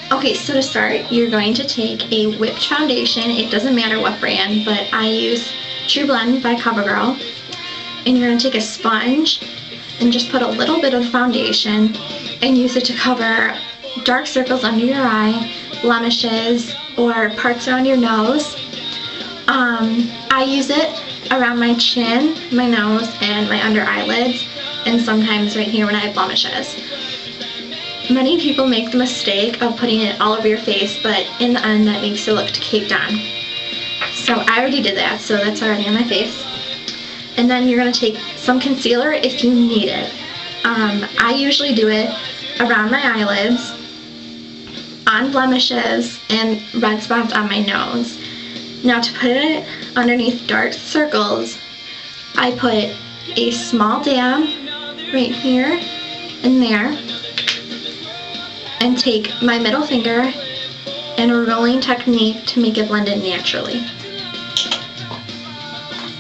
Okay, so to start, you're going to take a whipped foundation. It doesn't matter what brand, but I use True Blend by CoverGirl. And you're going to take a sponge and just put a little bit of foundation and use it to cover dark circles under your eye, blemishes, or parts around your nose. I use it around my chin, my nose, and my under eyelids, and sometimes right here when I have blemishes. Many people make the mistake of putting it all over your face, but in the end that makes it look caked on. So I already did that, so that's already on my face. And then you're going to take some concealer if you need it. I usually do it around my eyelids, on blemishes, and red spots on my nose. Now to put it underneath dark circles, I put a small dab right here and there, and take my middle finger and a rolling technique to make it blend in naturally.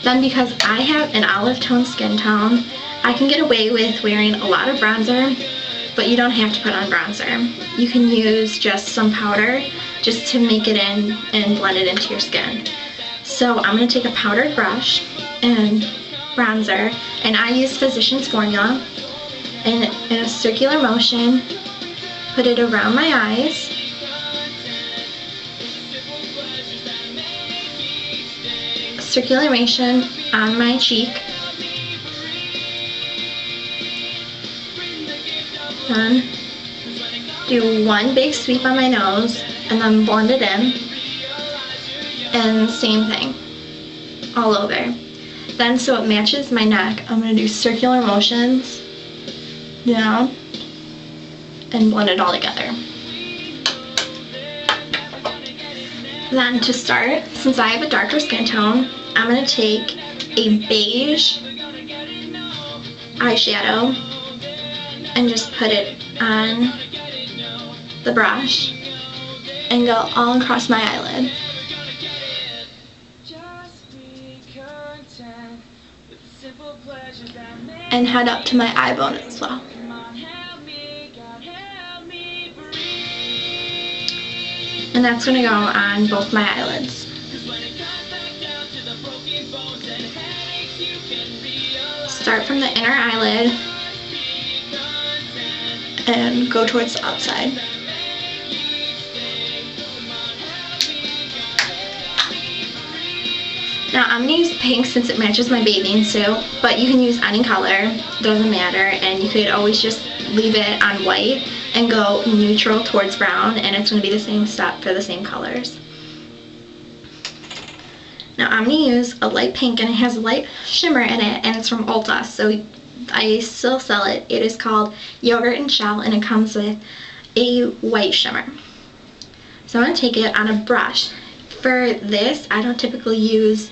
Then because I have an olive tone skin tone, I can get away with wearing a lot of bronzer, but you don't have to put on bronzer. You can use just some powder just to make it in and blend it into your skin. So I'm going to take a powdered brush and bronzer, and I use Physicians Formula, and in a circular motion, put it around my eyes, circular motion on my cheek, then do one big sweep on my nose and then blend it in, and same thing all over. Then so it matches my neck, I'm going to do circular motions down and blend it all together. Then to start, since I have a darker skin tone, I'm going to take a beige eyeshadow and just put it on the brush and go all across my eyelid. And head up to my eye bone as well. And that's going to go on both my eyelids. Start from the inner eyelid and go towards the outside. Now I'm going to use pink since it matches my bathing suit, but you can use any color, doesn't matter, and you could always just leave it on white and go neutral towards brown, and it's going to be the same step for the same colors. Now I'm going to use a light pink, and it has a light shimmer in it, and it's from Ulta, so I still sell it. It is called Yogurt and Shell, and it comes with a white shimmer. So I'm going to take it on a brush. For this, I don't typically use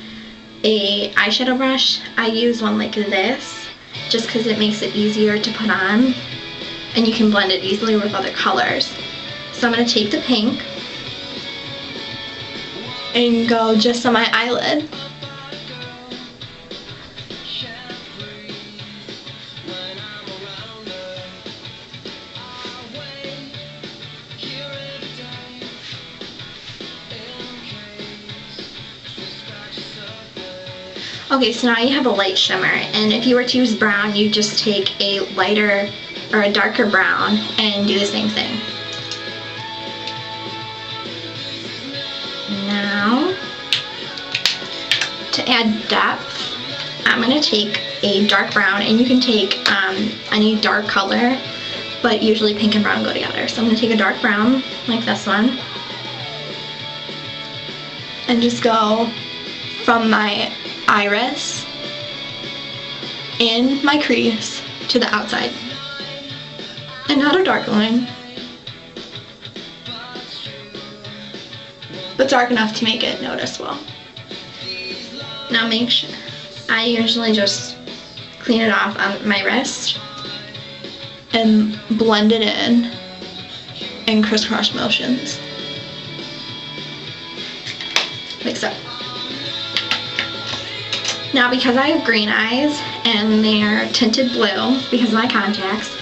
a eyeshadow brush. I use one like this, just because it makes it easier to put on, and you can blend it easily with other colors. So I'm going to take the pink and go just on my eyelid. Okay, so now you have a light shimmer, and if you were to use brown, you just take a lighter or a darker brown and do the same thing. Now, to add depth, I'm going to take a dark brown, and you can take any dark color, but usually pink and brown go together. So I'm going to take a dark brown, like this one, and just go from my iris in my crease to the outside, and not a dark line, but dark enough to make it noticeable. Now make sure, I usually just clean it off on my wrist and blend it in crisscross motions, like so. Now because I have green eyes and they're tinted blue because of my contacts,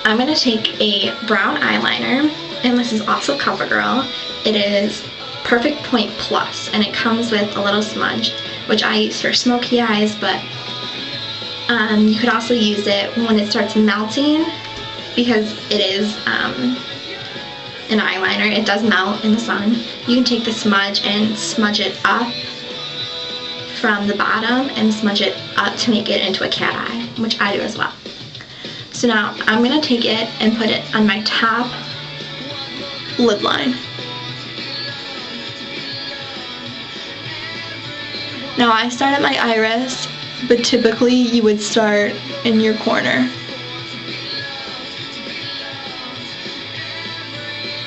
I'm going to take a brown eyeliner and this is also CoverGirl. It is Perfect Point Plus, and it comes with a little smudge, which I use for smoky eyes, but you could also use it when it starts melting, because it is an eyeliner. It does melt in the sun. You can take the smudge and smudge it up from the bottom and smudge it up to make it into a cat eye, which I do as well. So now I'm going to take it and put it on my top lid line. Now I start at my iris, but typically you would start in your corner.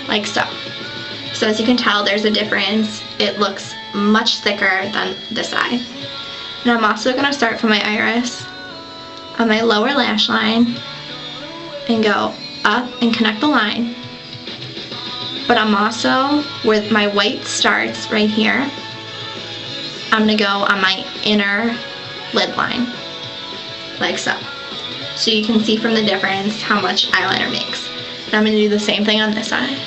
Like so. So as you can tell, there's a difference. It looks much thicker than this eye. Now I'm also going to start from my iris on my lower lash line and go up and connect the line. But I'm also, where my white starts right here, I'm going to go on my inner lid line, like so. So you can see from the difference how much eyeliner makes. And I'm going to do the same thing on this eye.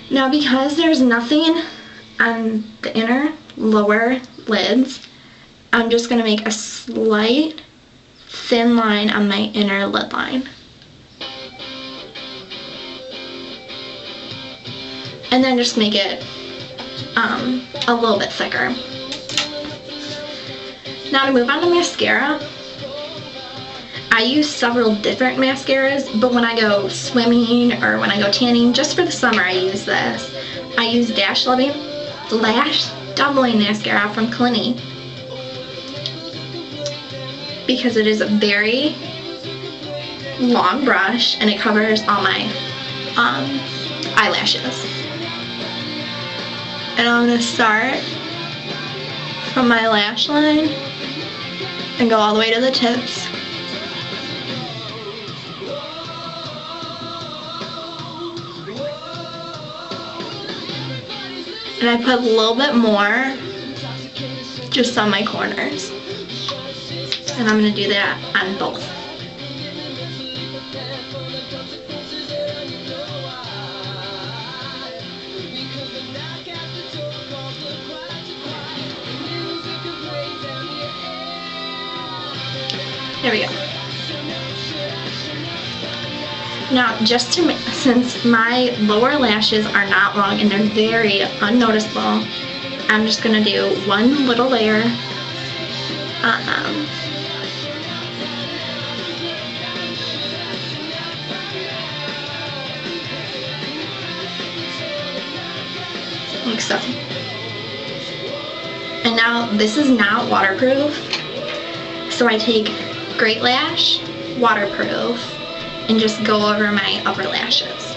Now because there's nothing on the inner lower lids, I'm just going to make a slight thin line on my inner lid line. And then just make it a little bit thicker. Now to move on to mascara, I use several different mascaras, but when I go swimming or when I go tanning, just for the summer I use this. I use Lash Doubling Mascara from Clinique because it is a very long brush and it covers all my eyelashes. And I'm going to start from my lash line and go all the way to the tips. And I put a little bit more just on my corners. And I'm going to do that on both. There we go. Now, just to since my lower lashes are not long and they're very unnoticeable, I'm just gonna do one little layer. Like so. And now this is not waterproof, so I take Great Lash Waterproof and just go over my upper lashes.